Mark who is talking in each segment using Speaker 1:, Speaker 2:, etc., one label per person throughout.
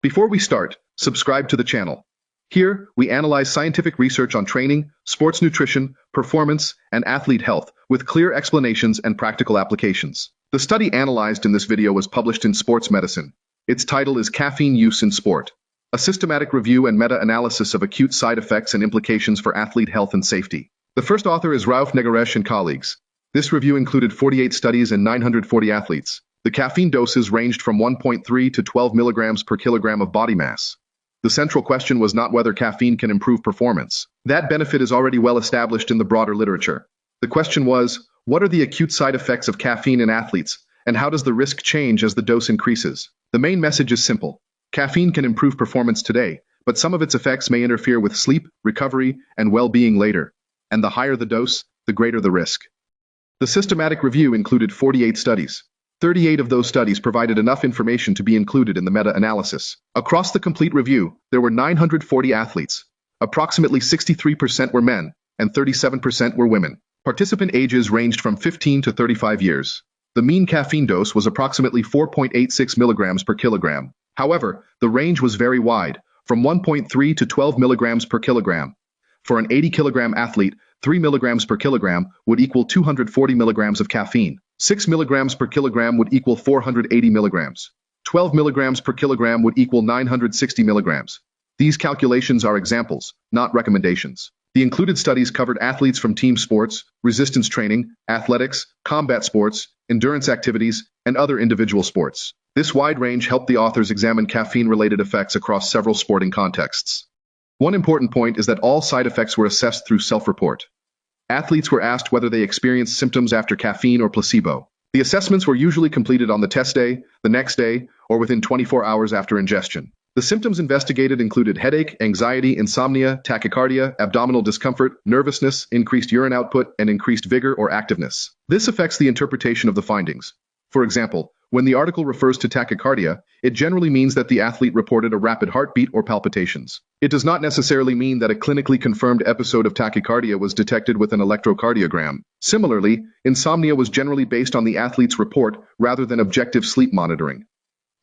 Speaker 1: Before we start, subscribe to the channel. Here, we analyze scientific research on training, sports nutrition, performance, and athlete health with clear explanations and practical applications. The study analyzed in this video was published in Sports Medicine. Its title is Caffeine Use in Sport, a systematic review and meta-analysis of acute side effects and implications for athlete health and safety. The first author is Raoof Negaresh and colleagues. This review included 48 studies and 940 athletes. The caffeine doses ranged from 1.3 to 12 milligrams per kilogram of body mass. The central question was not whether caffeine can improve performance. That benefit is already well established in the broader literature. The question was, what are the acute side effects of caffeine in athletes, and how does the risk change as the dose increases? The main message is simple. Caffeine can improve performance today, but some of its effects may interfere with sleep, recovery, and well-being later. And the higher the dose, the greater the risk. The systematic review included 48 studies. 38 of those studies provided enough information to be included in the meta-analysis. Across the complete review, there were 940 athletes. Approximately 63% were men, and 37% were women. Participant ages ranged from 15 to 35 years. The mean caffeine dose was approximately 4.86 milligrams per kilogram. However, the range was very wide, from 1.3 to 12 milligrams per kilogram. For an 80-kilogram athlete, 3 milligrams per kilogram would equal 240 milligrams of caffeine. 6 milligrams per kilogram would equal 480 milligrams. 12 milligrams per kilogram would equal 960 milligrams. These calculations are examples, not recommendations. The included studies covered athletes from team sports, resistance training, athletics, combat sports, endurance activities, and other individual sports. This wide range helped the authors examine caffeine-related effects across several sporting contexts. One important point is that all side effects were assessed through self-report. Athletes were asked whether they experienced symptoms after caffeine or placebo. The assessments were usually completed on the test day, the next day, or within 24 hours after ingestion. The symptoms investigated included headache, anxiety, insomnia, tachycardia, abdominal discomfort, nervousness, increased urine output, and increased vigor or activeness. This affects the interpretation of the findings. For example, when the article refers to tachycardia, it generally means that the athlete reported a rapid heartbeat or palpitations. It does not necessarily mean that a clinically confirmed episode of tachycardia was detected with an electrocardiogram. Similarly, insomnia was generally based on the athlete's report rather than objective sleep monitoring.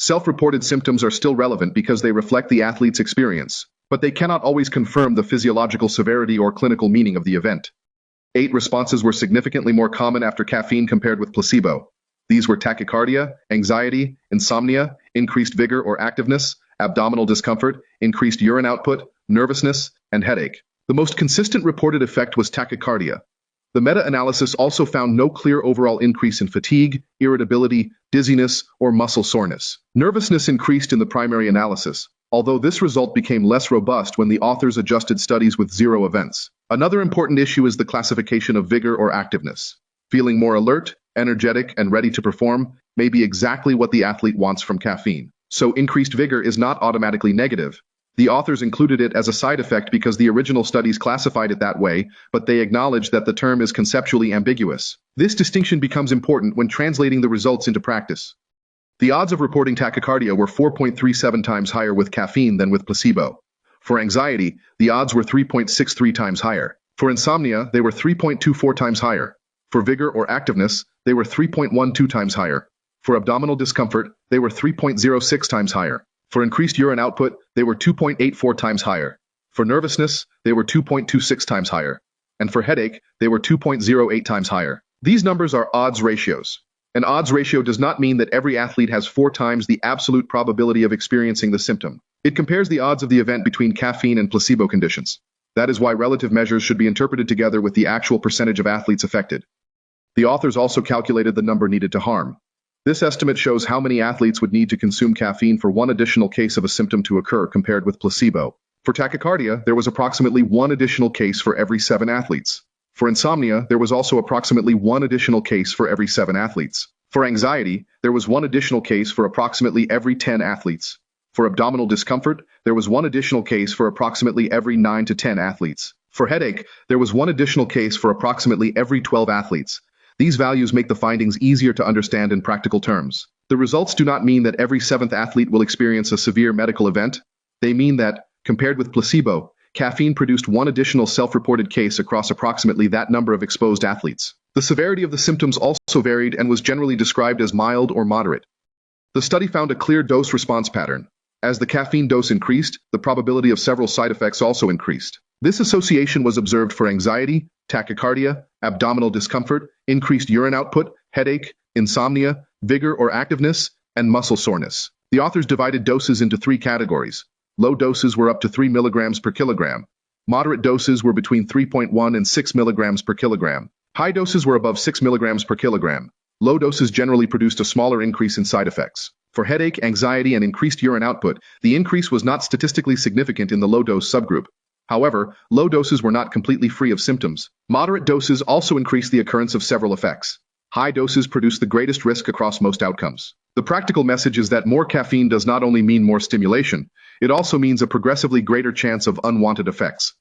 Speaker 1: Self-reported symptoms are still relevant because they reflect the athlete's experience, but they cannot always confirm the physiological severity or clinical meaning of the event. 8 responses were significantly more common after caffeine compared with placebo. These were tachycardia, anxiety, insomnia, increased vigor or activeness, abdominal discomfort, increased urine output, nervousness, and headache. The most consistent reported effect was tachycardia. The meta-analysis also found no clear overall increase in fatigue, irritability, dizziness, or muscle soreness. Nervousness increased in the primary analysis, although this result became less robust when the authors adjusted studies with 0 events. Another important issue is the classification of vigor or activeness. Feeling more alert, energetic, and ready to perform may be exactly what the athlete wants from caffeine. So increased vigor is not automatically negative. The authors included it as a side effect because the original studies classified it that way, but they acknowledge that the term is conceptually ambiguous. This distinction becomes important when translating the results into practice. The odds of reporting tachycardia were 4.37 times higher with caffeine than with placebo. For anxiety, the odds were 3.63 times higher. For insomnia, they were 3.24 times higher. For vigor or activeness, they were 3.12 times higher. For abdominal discomfort, they were 3.06 times higher. For increased urine output, they were 2.84 times higher. For nervousness, they were 2.26 times higher. And for headache, they were 2.08 times higher. These numbers are odds ratios. An odds ratio does not mean that every athlete has 4 times the absolute probability of experiencing the symptom. It compares the odds of the event between caffeine and placebo conditions. That is why relative measures should be interpreted together with the actual percentage of athletes affected. The authors also calculated the number needed to harm. This estimate shows how many athletes would need to consume caffeine for 1 additional case of a symptom to occur compared with placebo. For tachycardia, there was approximately 1 additional case for every 7 athletes. For insomnia, there was also approximately 1 additional case for every 7 athletes. For anxiety, there was 1 additional case for approximately every 10 athletes. For abdominal discomfort, there was 1 additional case for approximately every 9 to 10 athletes. For headache, there was 1 additional case for approximately every 12 athletes. These values make the findings easier to understand in practical terms. The results do not mean that every 7th athlete will experience a severe medical event. They mean that, compared with placebo, caffeine produced 1 additional self-reported case across approximately that number of exposed athletes. The severity of the symptoms also varied and was generally described as mild or moderate. The study found a clear dose-response pattern. As the caffeine dose increased, the probability of several side effects also increased. This association was observed for anxiety, tachycardia, abdominal discomfort, increased urine output, headache, insomnia, vigor or activeness, and muscle soreness. The authors divided doses into three categories. Low doses were up to 3 milligrams per kilogram. Moderate doses were between 3.1 and 6 milligrams per kilogram. High doses were above 6 milligrams per kilogram. Low doses generally produced a smaller increase in side effects. For headache, anxiety, and increased urine output, the increase was not statistically significant in the low-dose subgroup. However, low doses were not completely free of symptoms. Moderate doses also increased the occurrence of several effects. High doses produce the greatest risk across most outcomes. The practical message is that more caffeine does not only mean more stimulation, it also means a progressively greater chance of unwanted effects.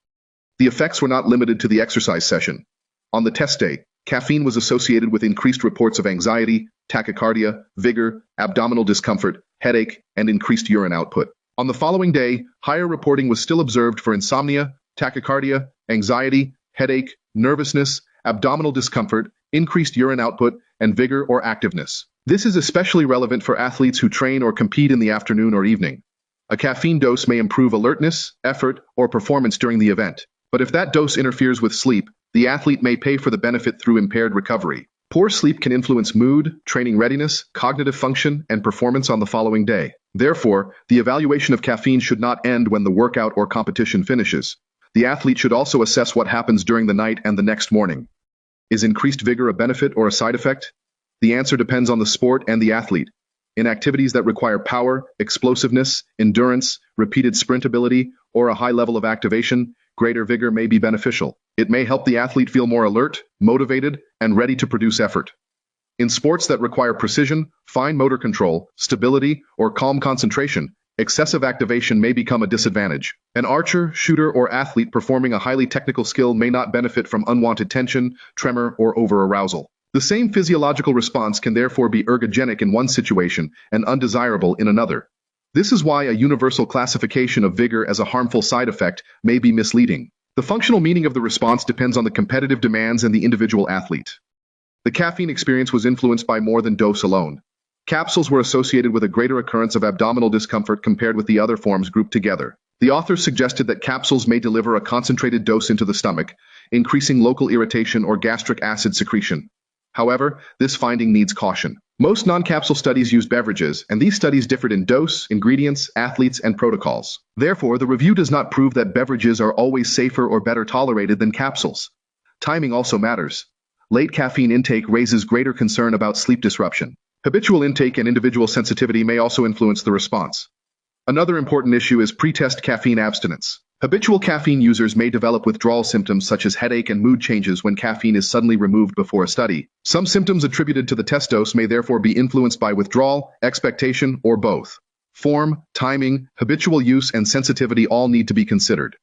Speaker 1: The effects were not limited to the exercise session. On the test day, caffeine was associated with increased reports of anxiety, tachycardia, vigor, abdominal discomfort, headache, and increased urine output. On the following day, higher reporting was still observed for insomnia, tachycardia, anxiety, headache, nervousness, abdominal discomfort, increased urine output, and vigor or activeness. This is especially relevant for athletes who train or compete in the afternoon or evening. A caffeine dose may improve alertness, effort, or performance during the event. But if that dose interferes with sleep, the athlete may pay for the benefit through impaired recovery. Poor sleep can influence mood, training readiness, cognitive function, and performance on the following day. Therefore, the evaluation of caffeine should not end when the workout or competition finishes. The athlete should also assess what happens during the night and the next morning. Is increased vigor a benefit or a side effect? The answer depends on the sport and the athlete. In activities that require power, explosiveness, endurance, repeated sprint ability, or a high level of activation, greater vigor may be beneficial. It may help the athlete feel more alert, motivated, and ready to produce effort. In sports that require precision, fine motor control, stability, or calm concentration, excessive activation may become a disadvantage. An archer, shooter, or athlete performing a highly technical skill may not benefit from unwanted tension, tremor, or over-arousal. The same physiological response can therefore be ergogenic in one situation and undesirable in another. This is why a universal classification of vigor as a harmful side effect may be misleading. The functional meaning of the response depends on the competitive demands and the individual athlete. The caffeine experience was influenced by more than dose alone. Capsules were associated with a greater occurrence of abdominal discomfort compared with the other forms grouped together. The authors suggested that capsules may deliver a concentrated dose into the stomach, increasing local irritation or gastric acid secretion. However, this finding needs caution. Most non-capsule studies used beverages, and these studies differed in dose, ingredients, athletes, and protocols. Therefore, the review does not prove that beverages are always safer or better tolerated than capsules. Timing also matters. Late caffeine intake raises greater concern about sleep disruption. Habitual intake and individual sensitivity may also influence the response. Another important issue is pre-test caffeine abstinence. Habitual caffeine users may develop withdrawal symptoms such as headache and mood changes when caffeine is suddenly removed before a study. Some symptoms attributed to the test dose may therefore be influenced by withdrawal, expectation, or both. Form, timing, habitual use, and sensitivity all need to be considered.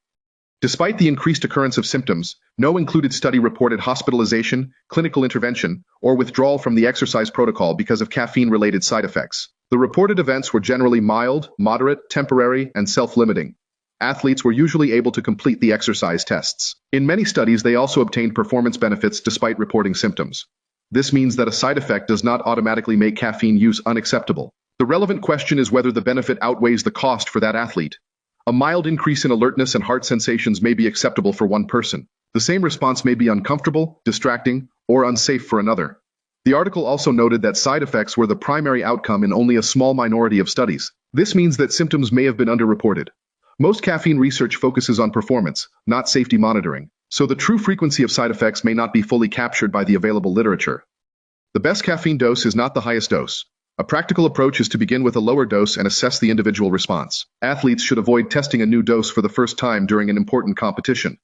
Speaker 1: Despite the increased occurrence of symptoms, no included study reported hospitalization, clinical intervention, or withdrawal from the exercise protocol because of caffeine-related side effects. The reported events were generally mild, moderate, temporary, and self-limiting. Athletes were usually able to complete the exercise tests. In many studies, they also obtained performance benefits despite reporting symptoms. This means that a side effect does not automatically make caffeine use unacceptable. The relevant question is whether the benefit outweighs the cost for that athlete. A mild increase in alertness and heart sensations may be acceptable for one person. The same response may be uncomfortable, distracting, or unsafe for another. The article also noted that side effects were the primary outcome in only a small minority of studies. This means that symptoms may have been underreported. Most caffeine research focuses on performance, not safety monitoring, so the true frequency of side effects may not be fully captured by the available literature. The best caffeine dose is not the highest dose. A practical approach is to begin with a lower dose and assess the individual response. Athletes should avoid testing a new dose for the first time during an important competition.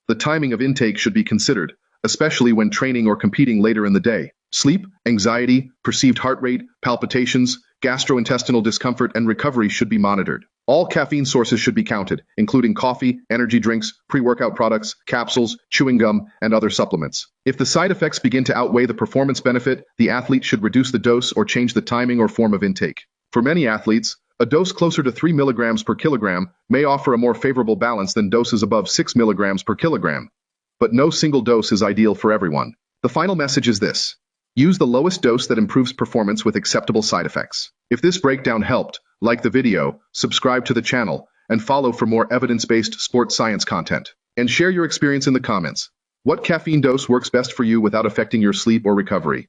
Speaker 1: The timing of intake should be considered, especially when training or competing later in the day. Sleep, anxiety, perceived heart rate, palpitations, gastrointestinal discomfort, and recovery should be monitored. All caffeine sources should be counted, including coffee, energy drinks, pre-workout products, capsules, chewing gum, and other supplements. If the side effects begin to outweigh the performance benefit, the athlete should reduce the dose or change the timing or form of intake. For many athletes, a dose closer to 3 milligrams per kilogram may offer a more favorable balance than doses above 6 milligrams per kilogram. But no single dose is ideal for everyone. The final message is this: use the lowest dose that improves performance with acceptable side effects. If this breakdown helped, Like the video, subscribe to the channel, and follow for more evidence-based sports science content. And share your experience in the comments. What caffeine dose works best for you without affecting your sleep or recovery?